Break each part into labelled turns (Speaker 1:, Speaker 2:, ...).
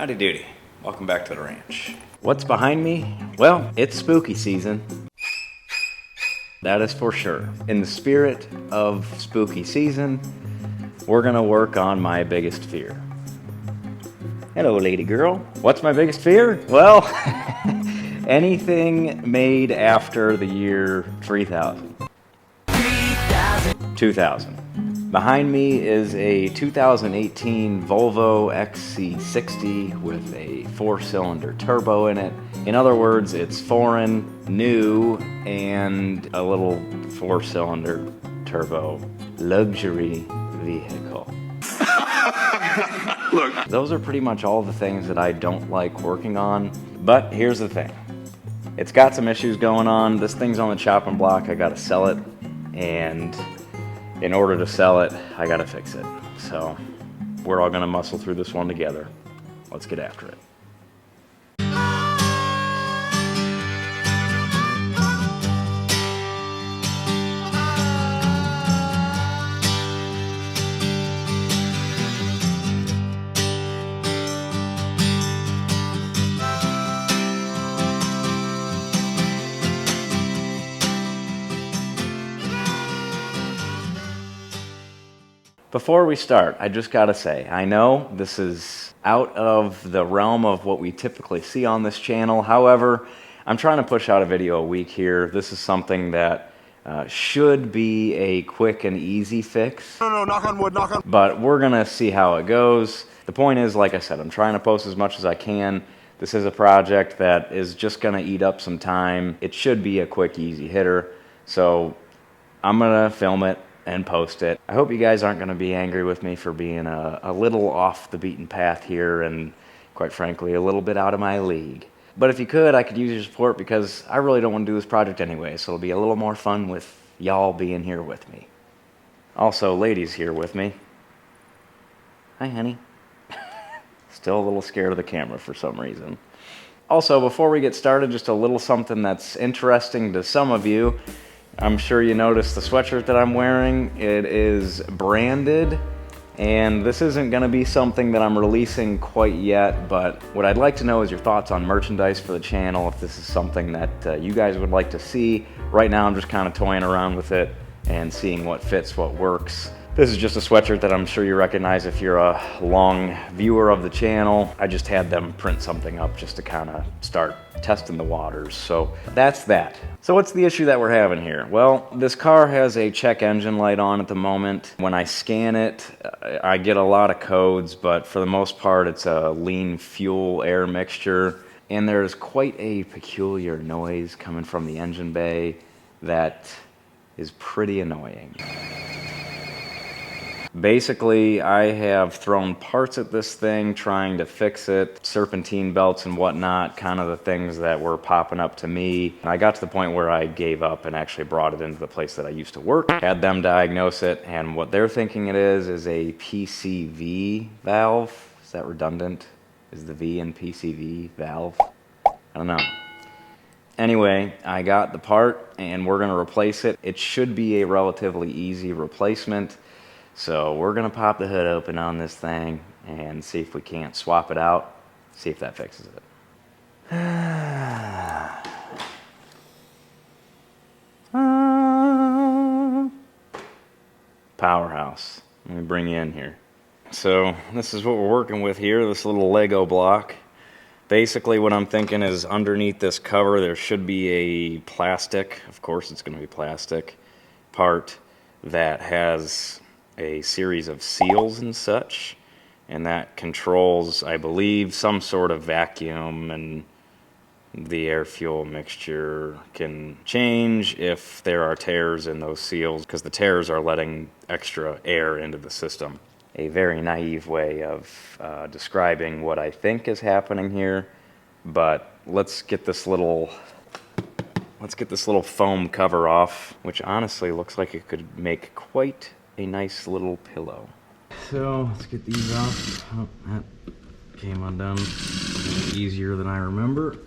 Speaker 1: Howdy doody. Welcome back to the ranch. What's behind me? Well, it's spooky season. That is for sure. In the spirit of spooky season, we're gonna work on my biggest fear. Hello, lady girl. What's my biggest fear? Well, anything made after the year 3000. 2000. Behind me is a 2018 Volvo XC60 with a 4-cylinder turbo in it. In other words, it's foreign, new, and a little 4-cylinder turbo luxury vehicle. Look, those are pretty much all the things that I don't like working on. But here's the thing. It's got some issues going on. This thing's on the chopping block. I gotta sell it. And in order to sell it, I gotta fix it. So we're all gonna muscle through this one together. Let's get after it. Before we start, I just gotta say, I know this is out of the realm of what we typically see on this channel. However, I'm trying to push out a video a week here. This is something that should be a quick and easy fix. No, knock on wood, knock on. But we're gonna see how it goes. The point is, like I said, I'm trying to post as much as I can. This is a project that is just gonna eat up some time. It should be a quick, easy hitter. So I'm gonna film it and post it. I hope you guys aren't going to be angry with me for being a little off the beaten path here and, quite frankly, a little bit out of my league. But if you could, I could use your support because I really don't want to do this project anyway, so it'll be a little more fun with y'all being here with me. Also, ladies here with me. Hi, honey. Still a little scared of the camera for some reason. Also, before we get started, just a little something that's interesting to some of you. I'm sure you noticed the sweatshirt that I'm wearing. It is branded, and this isn't going to be something that I'm releasing quite yet, but what I'd like to know is your thoughts on merchandise for the channel, if this is something that you guys would like to see. Right now I'm just kind of toying around with it and seeing what fits, what works. This is just a sweatshirt that I'm sure you recognize if you're a long viewer of the channel. I just had them print something up just to kind of start testing the waters. So that's that. So what's the issue that we're having here? Well, this car has a check engine light on at the moment. When I scan it, I get a lot of codes, but for the most part, it's a lean fuel air mixture. And there's quite a peculiar noise coming from the engine bay that is pretty annoying. Basically, I have thrown parts at this thing, trying to fix it, serpentine belts and whatnot, kind of the things that were popping up to me. I got to the point where I gave up and actually brought it into the place that I used to work, had them diagnose it, and what they're thinking it is a PCV valve. Is that redundant? Is the V in PCV valve? I don't know. Anyway, I got the part and we're gonna replace it. It should be a relatively easy replacement. So we're gonna pop the hood open on this thing and see if we can't swap it out, see if that fixes it. Powerhouse. Let me bring you in here. So this is what we're working with here, this little Lego block. Basically what I'm thinking is underneath this cover there should be a plastic, of course it's gonna be plastic, part that has a series of seals and such, and that controls, I believe, some sort of vacuum, and the air-fuel mixture can change if there are tears in those seals, because the tears are letting extra air into the system. A very naive way of describing what I think is happening here, but let's get this little foam cover off, which honestly looks like it could make quite a nice little pillow. So let's get these off. Oh, that came undone easier than I remember.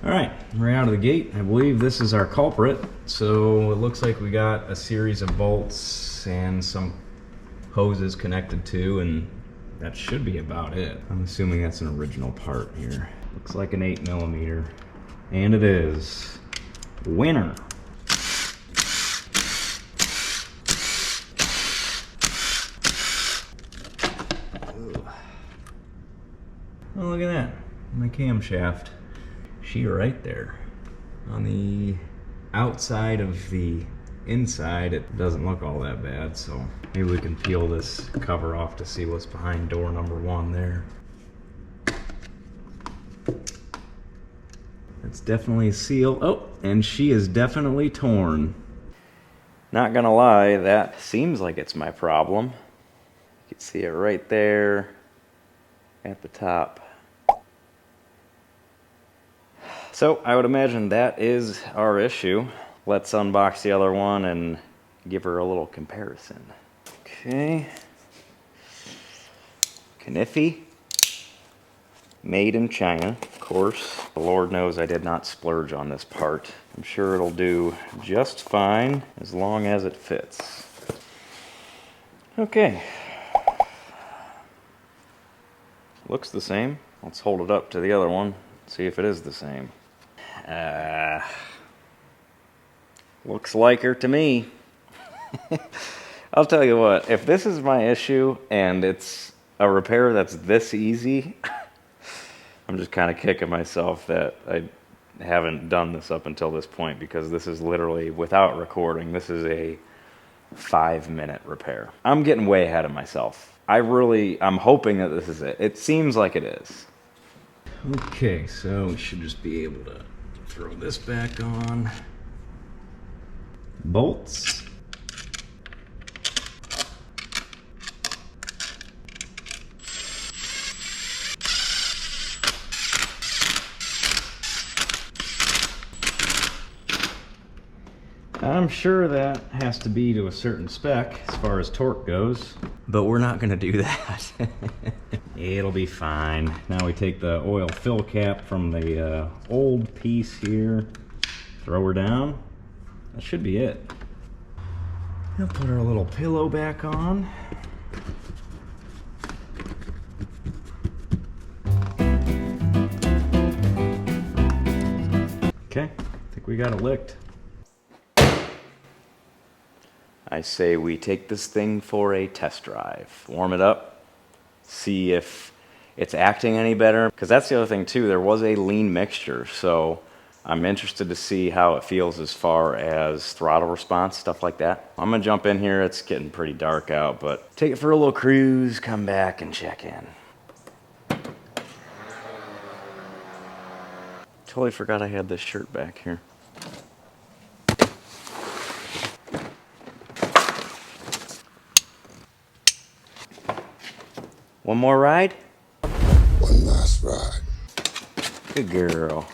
Speaker 1: Alright, right out of the gate, I believe this is our culprit. So it looks like we got a series of bolts box and some hoses connected to, and that should be about it. I'm assuming that's an original part here. Looks like an 8mm, and it is. Winner. Oh, look at that. My camshaft. She right there. On the outside of the inside, it doesn't look all that bad, so maybe we can peel this cover off to see what's behind door number 1 there. It's definitely sealed. Oh, and she is definitely torn. Not gonna lie, that seems like it's my problem. You can see it right there at the top. So I would imagine that is our issue. Let's unbox the other one and give her a little comparison. Okay. Kniffy. Made in China, of course. The Lord knows I did not splurge on this part. I'm sure it'll do just fine as long as it fits. Okay. Looks the same. Let's hold it up to the other one, see if it is the same. Looks like her to me. I'll tell you what, if this is my issue and it's a repair that's this easy, I'm just kind of kicking myself that I haven't done this up until this point, because this is literally, without recording, this is a 5-minute repair. I'm getting way ahead of myself. I'm hoping that this is it. It seems like it is. Okay, so we should just be able to throw this back on. Bolts. I'm sure that has to be to a certain spec as far as torque goes, but we're not going to do that. It'll be fine. Now we take the oil fill cap from the old piece here, throw her down. That should be it. We'll put our little pillow back on. Okay, I think we got it licked. I say we take this thing for a test drive. Warm it up, see if it's acting any better. Because that's the other thing too, there was a lean mixture, so I'm interested to see how it feels as far as throttle response, stuff like that. I'm gonna jump in here, it's getting pretty dark out, but take it for a little cruise, come back and check in. Totally forgot I had this shirt back here. One more ride?
Speaker 2: One last ride.
Speaker 1: Good girl.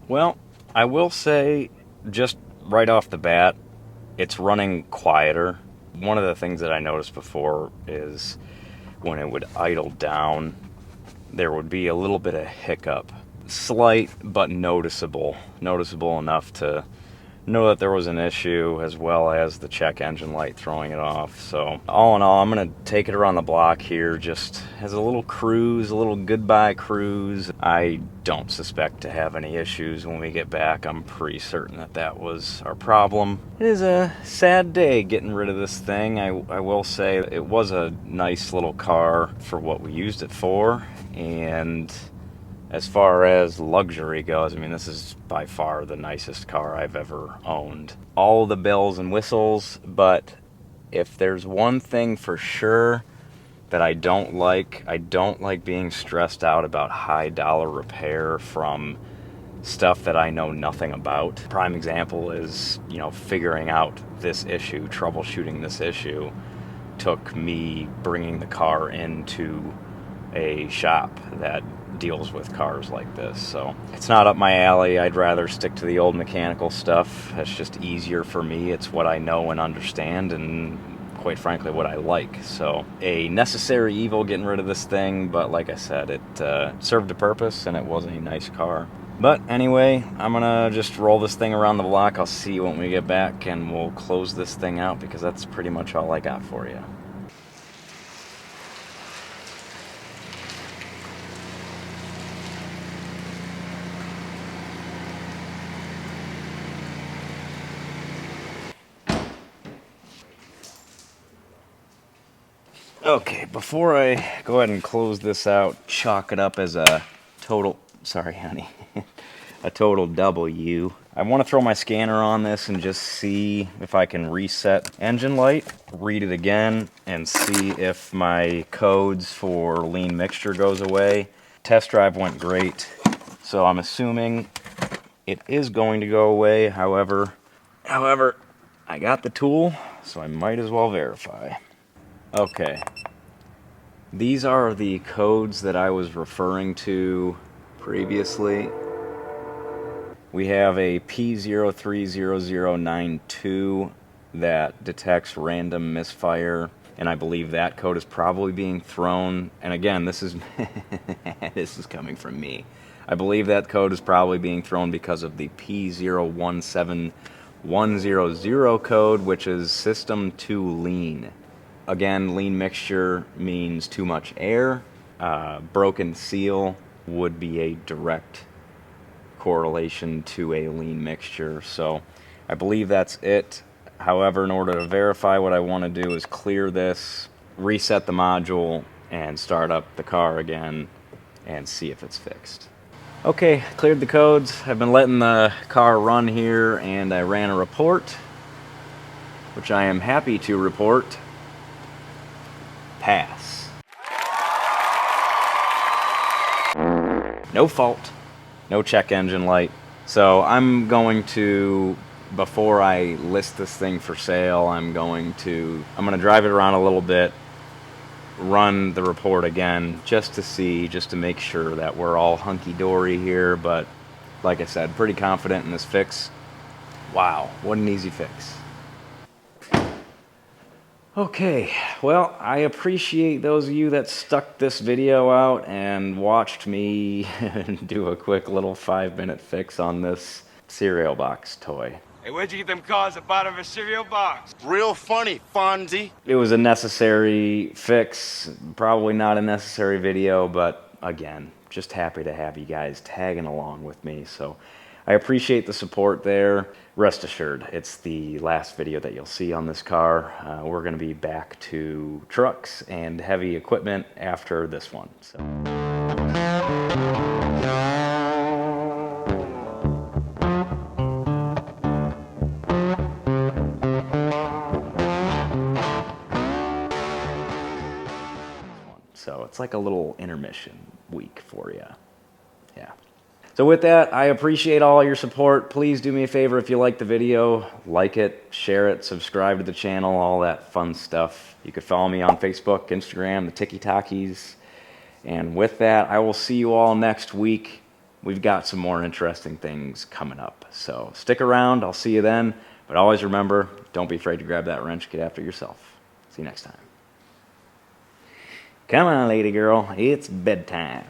Speaker 1: Well, I will say, just right off the bat, it's running quieter. One of the things that I noticed before is when it would idle down, there would be a little bit of hiccup. Slight, but noticeable. Noticeable enough to know that there was an issue, as well as the check engine light throwing it off. So all in all, I'm going to take it around the block here just as a little cruise, a little goodbye cruise. I don't suspect to have any issues when we get back. I'm pretty certain that that was our problem. It is a sad day getting rid of this thing. I will say it was a nice little car for what we used it for, and as far as luxury goes, I mean, this is by far the nicest car I've ever owned. All the bells and whistles, but if there's one thing for sure that I don't like being stressed out about high dollar repair from stuff that I know nothing about. Prime example is, figuring out this issue, troubleshooting this issue. took me bringing the car into a shop that deals with cars like this. So it's not up my alley. I'd rather stick to the old mechanical stuff. It's just easier for me. It's what I know and understand, and quite frankly what I like. So a necessary evil getting rid of this thing, but like I said, it served a purpose and it was a nice car. But anyway, I'm gonna just roll this thing around the block. I'll see you when we get back, and we'll close this thing out because that's pretty much all I got for you. Okay, before I go ahead and close this out, chalk it up as a total, sorry honey, a total W. I want to throw my scanner on this and just see if I can reset engine light, read it again, and see if my codes for lean mixture goes away. Test drive went great, so I'm assuming it is going to go away. However, I got the tool, so I might as well verify. Okay, these are the codes that I was referring to previously. We have a P030092 that detects random misfire, and I believe that code is probably being thrown, and again, this is this is coming from me. I believe that code is probably being thrown because of the P017100 code, which is system too lean. Again, lean mixture means too much air. Broken seal would be a direct correlation to a lean mixture. So I believe that's it. However, in order to verify, what I want to do is clear this, reset the module, and start up the car again and see if it's fixed. Okay, cleared the codes. I've been letting the car run here, and I ran a report, which I am happy to report. Pass. No fault, no check engine light. So I'm going to, before I list this thing for sale, I'm going to drive it around a little bit, run the report again, just to make sure that we're all hunky-dory here. But like I said, pretty confident in this fix. Wow, what an easy fix. Okay, well, I appreciate those of you that stuck this video out and watched me do a quick little 5-minute fix on this cereal box toy.
Speaker 3: Hey, where'd you get them cars at the bottom of a cereal box?
Speaker 2: Real funny, Fonzie.
Speaker 1: It was a necessary fix, probably not a necessary video, but again, just happy to have you guys tagging along with me. So I appreciate the support there. Rest assured, it's the last video that you'll see on this car. We're going to be back to trucks and heavy equipment after this one. So. So it's like a little intermission week for you. Yeah. So with that, I appreciate all your support. Please do me a favor, if you like the video, like it, share it, subscribe to the channel, all that fun stuff. You can follow me on Facebook, Instagram, the Tiki-Takis. And with that, I will see you all next week. We've got some more interesting things coming up. So stick around, I'll see you then. But always remember, don't be afraid to grab that wrench, get after yourself. See you next time. Come on, lady girl, it's bedtime.